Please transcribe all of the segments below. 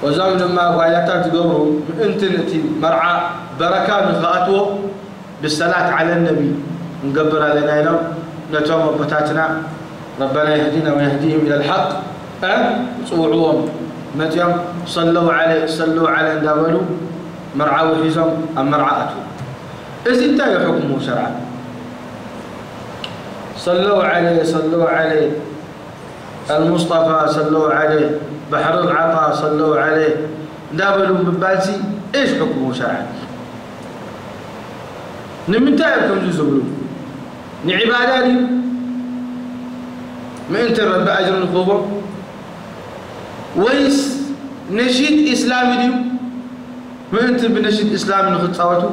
وزام لما قايلات تقبروا أنت نتي مرعى بركة من خاطوه بالصلاة على النبي نقبر علينا يوم نتوم بتاتنا ربنا يهدينا ويهديهم إلى الحق صوعوهم متيم صلوا على دابلو مرعى وحزم أم مرعاته إذا انتهى حكمه شرعا صلوا عليه المصطفى صلوا عليه بحر العطاء صلوا عليه دابلو ببالسي إيش حكمه شرعا نمتعبكم زبلو نعباداني ما أنت رب أجر الخوبة ويس نشيد إسلامي ديو ما أنت بنشيد إسلامي نخد صوته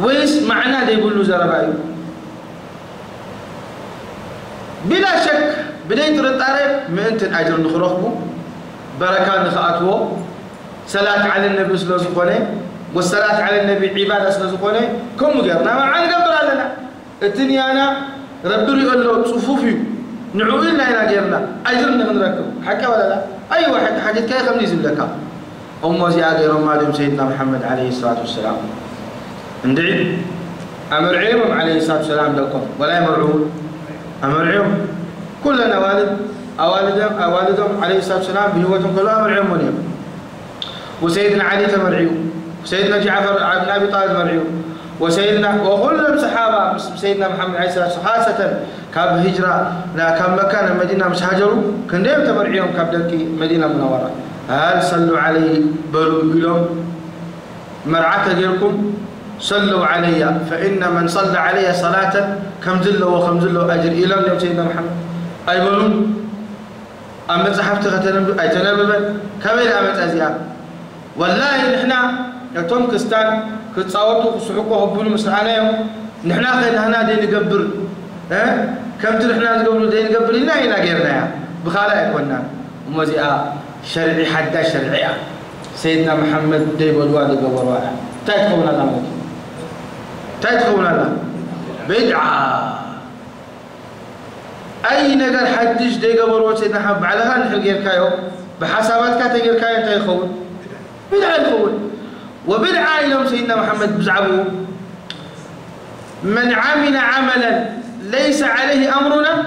ويس معنا ده يقول له زربايو بلا شك بداية الطريق ما أنت أجر نخرجه بركة نخاطوه صلاة على النبي صلى الله عليه وسلم والصلاة على النبي عبادة صلى الله عليه وسلم كم غيرنا ما عن قبل لنا الدنيا أنا ربي يقول له صفوفي نعويلنا إلى غيرنا أجرنا نركب حكى ولا لا أي واحد حاجة كي خميس لك أم زيادة غير مالهم سيدنا محمد عليه الصلاة والسلام ندعي أمر عيهم عليه الصلاة والسلام لكم ولا يمرعون أمر عيهم كلنا أوالدهم عليه الصلاة والسلام بهوتهم كلهم أمر عيهم ونيم وسيدنا علي تمرعيهم وسيدنا جعفر بن أبي طالب مرعيهم وسيدنا وكلهم صحابة سيدنا محمد عليه الصلاة والسلام خاصة كاب هجرة لا كاب مكان المدينة مش هاجروا كان دايم تمرعيهم كاب دكي مدينة منورة هل صلوا عليه بلوا لهم مرعاة غيركم صلوا علي فإن من صلى علي صلاة كم زلوا وخم زلوا أجر إلى يوم سيدنا محمد أي بلون أمت صحفت ختنم أي تنببا كمل أمت أزياء والله نحنا يتوم كستان كتصورتوا صحوكوا هبوني مسرعنا يوم نحنا خينا هنا دي نقبر كم تنحنا نقبر دي نقبر لنا إلى غيرنا يا بخالا يكوننا ومزيئة شرعي حتى شرعي سيدنا محمد دي بالوالد قبروا تايتخونا الله تايتخونا الله بدعة أي نقر حدش دي قبروا سيدنا محمد على هان حقير كايو بحسابات كاتقير كايو انت يخون بدعة يخون وبدعة يوم سيدنا محمد بزعبه من عمل عملا ليس عليه أمرنا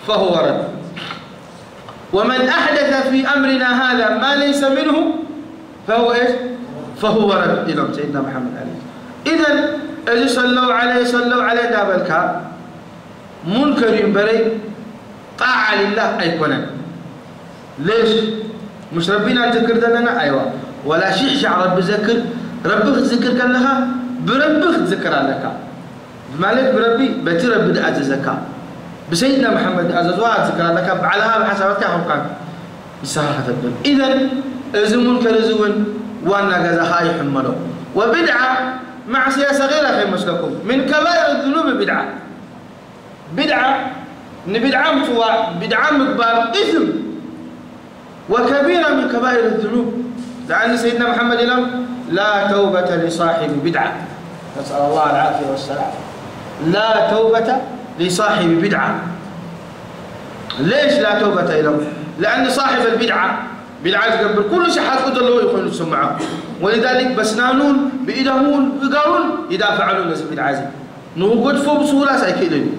فهو رد ومن أحدث في أمرنا هذا ما ليس منه فهو إيش؟ فهو رد إلى سيدنا محمد عليه إذن إذا صلوا عليه دابلك منكر بري طاعة لله أيقنا ليش؟ مش ربنا ذكر لنا أيوة ولا شيء رب ذكر ربك ذكر كان لها بربك ذكر لك مالك بربي بترب بدأت زكاة بسيدنا محمد أزواج ذكر لك علىها بحسابك حقا يسهل تبدل إذن إذا منكر زون وانا جزا خاي حمله وبدعة معصية صغيرة في مسلكم من كبائر الذنوب بدعة إن بدعة مكبار إثم وكبيرة من كبائر الذنوب لأن سيدنا محمد لم لا توبة لصاحب بدعة نسأل الله العافية والسلام لا توبة لصاحب بدعة ليش لا توبة له؟ لأن صاحب البدعة تقبل كل شيء حد له يخون يسمعه ولذلك بسنانون بإيدهم يقارون يدافعون ناس بدعة نوجد فوق بسهولة سايكيدين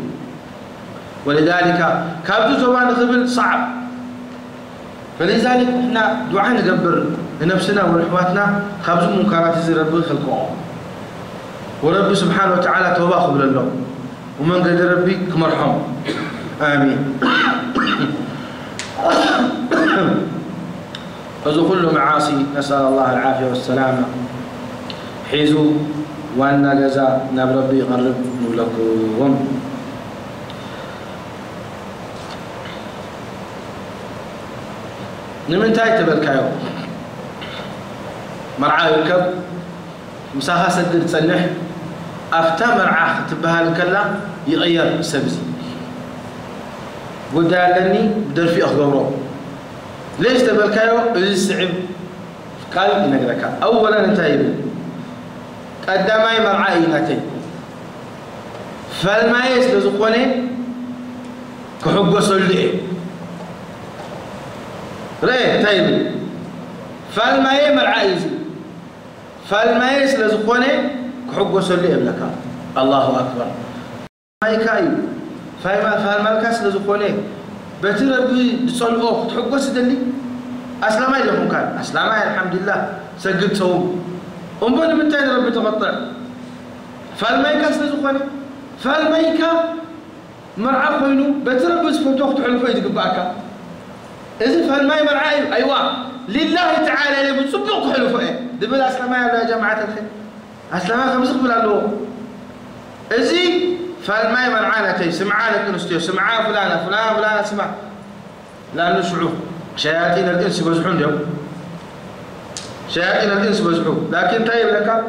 ولذلك كابتو زمان قبل صعب فلذلك احنا دعاء نقبل لنفسنا ولحواتنا خبز منكرات زي ربي خلقهم ورب سبحانه وتعالى توبة قبل الله ومن قدر ربي كمرحم آمين فذو كل معاصي نسأل الله العافية والسلامة حيزوا وأن جزاء ناب ربي يقرب لكم نمن تايت بالكايو مرعى يركب مساها سدد تصنح أفتى مرعى تبها الكلا يغير سبزي قد لني بدل في أخباره ليش تبالكايو السعب قال إنك أولا نتايب قدامي مرعى ينتي فالما يسلزقوني كحب صلي رأي طيب فالماي مرعايزي فالماي سلزقوني كحب وسلي إبلك الله أكبر ماي كاي فالمالك سلزقوني بتربي صلوه تحب وسدلي أسلامي لهم كان أسلامي الحمد لله سجد صوم أمبني من تاني ربي تقطع فالماي سلزقوني فالماي مرعى خوينو بتربي سفوتوك تحلفوا يتقبعك إذن فالماي مرعى أيوة لله تعالى اللي بتصبق حلفوا إيه دبل أسلامي يا جماعة الخير أسلامي خمس قبل الله إزي فالماي مرعانا تي سمعانا كنستيو سمعا فلانة سمع لأنه شعوب شياطين الإنس بزحون يوم شياطين الإنس بزحون لكن طيب لك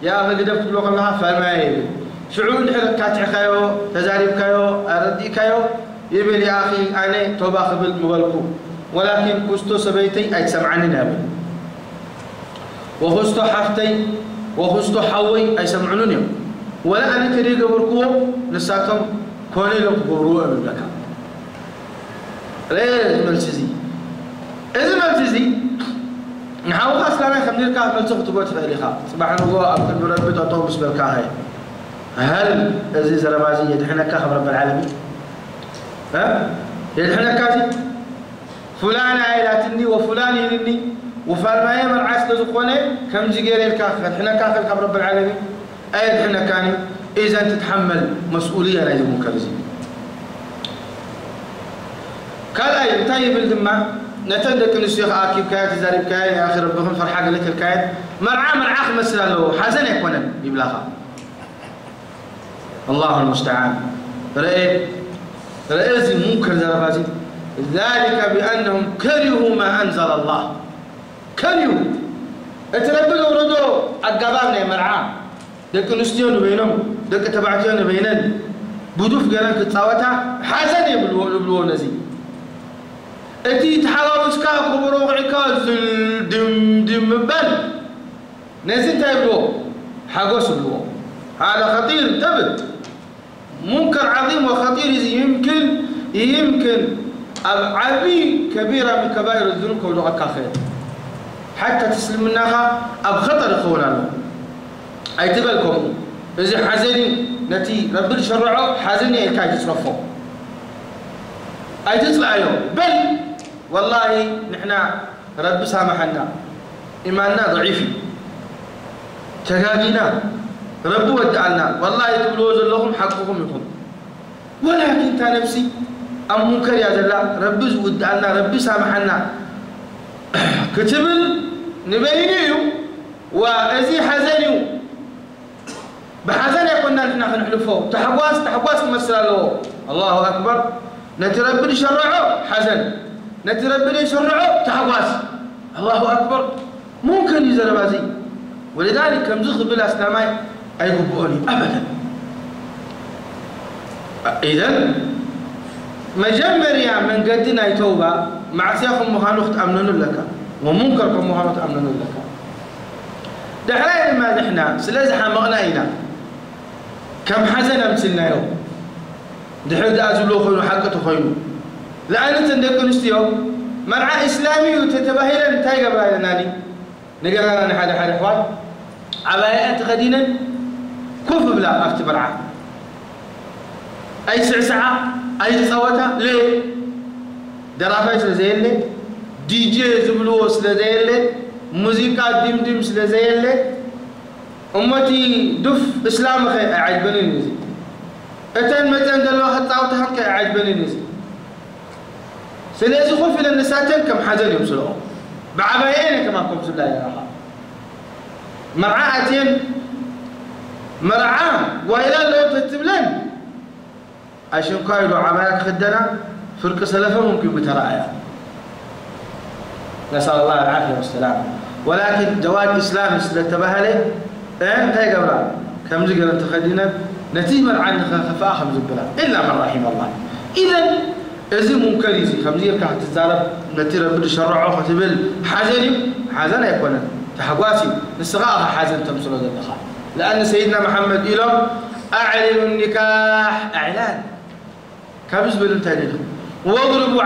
يا أخي قدمت بلوغ الله فالماي شعوب حركات عخايو تزاريب كايو أردي كايو يبين يا أخي أنا توبا قبل مغلقو ولكن كستو سبيتي أي سمعني نابل وخستو حفتي وخستو حوي أي سمعنون يوم ولا أنا تريد بركوه لساتهم كوني لهم بروء من لك ليه ملتزي إذا ملتزي نحاول خاص لنا خمدير كاه ملتزي خطبات فعليها سبحان الله أبقى نربط أطوبس بالكاهي هل أزي زربازي يدحنا كاه رب العالمين ها يدحنا كاتي فلان عائلاتني وفلان يلني وفالماي مرعاس لزقوني كم زيجير الكاخر حنا كاخر رب العالمين أيد حنا كان إذا تتحمل مسؤولية لازم مكرزين قال أي طيب الدماء نتندك الشيخ آكيب كايت زارب كايت يا أخي ربهم فرحة لك الكايت مرعى مثلا له حزن يكون يبلغها الله المستعان رأيت منكر زربازي ذلك بأنهم كرهوا ما أنزل الله كرهوا اتربوا وردوا الجبابنا مرعى دك نستيون بينهم دك تبعتيون بينن بدوف جنك تصاوتها حزن يبلو نزي اتي تحاولوا كا كبروا عكاز دم بل نزي تايبلو حقوس بلو هذا خطير تبت منكر عظيم وخطير يمكن عبي كبيرة من كبائر الذنوب كولوغا كاخير حتى تسلم منها أب خطر خونا أي تبالكم إذا حزني نتي ربي شرعه حزني كاي تصرفه أي تطلع يوم بل والله نحنا رب سامحنا إيماننا ضعيف تكاكينا رب ودعنا والله تبلوز لهم حقكم يكون ولكن تا نفسي أم منكر يا زلا رب ودعنا رب سامحنا كتبل نبينيو وأزي حزنيو بحزن يقولنا نحن نحلفه تحواس مسألة الله أكبر نتربي شرعه حزن نتربي شرعه تحواس الله أكبر ممكن يزال بازي ولذلك كم زخ بالأسلامي أي قبوني أبدا إذن مجمر يا من قدنا يتوبة مع سياخم مهانوخت أمنون لك ومنكركم مهانوخت أمنون لك دحرين ما نحنا سلازح مغنينا كم حزن أمثلنا يوم دحرد أزلو خينو حقته خينو لأن تندقون استيو مرعى إسلامي وتتبهيلا نتاي قبائل ناني نقرأنا نحن حد إخوان عبايات غدينا كوف بلا أفتبر عام أي سعسعة أي تصوتها ليه درافات لزيلة دي جي زبلوس لزيلة موسيقى ديم لزيلة أمتي دف إسلام خير عجبني نزي أتن متن دلوا حتى وتحك عجبني نزي سلازي خوفي للنساء كم حزن يمسلون بعبايين كما قلت الله يا رحمة مرعاتين مرعاه وإلى لو تتبلن عشان قايلوا عبايك خدنا فرق سلفه ممكن بتراعيها نسأل الله العافية والسلام ولكن جواد إسلام سلتبهله انتهي قبل كم زقر انت خدينا نتيمة عن خفاء خمس قبل إلا من رحم الله إذن إذن منكريزي خمزير كحت الزارب نتيرا بالشرع وختبل حزن يكون تحقواسي نستغاها حزن تمثل هذا الدخل لأن سيدنا محمد إلهم أعلن النكاح إعلان كابس بالمتالي واضربوا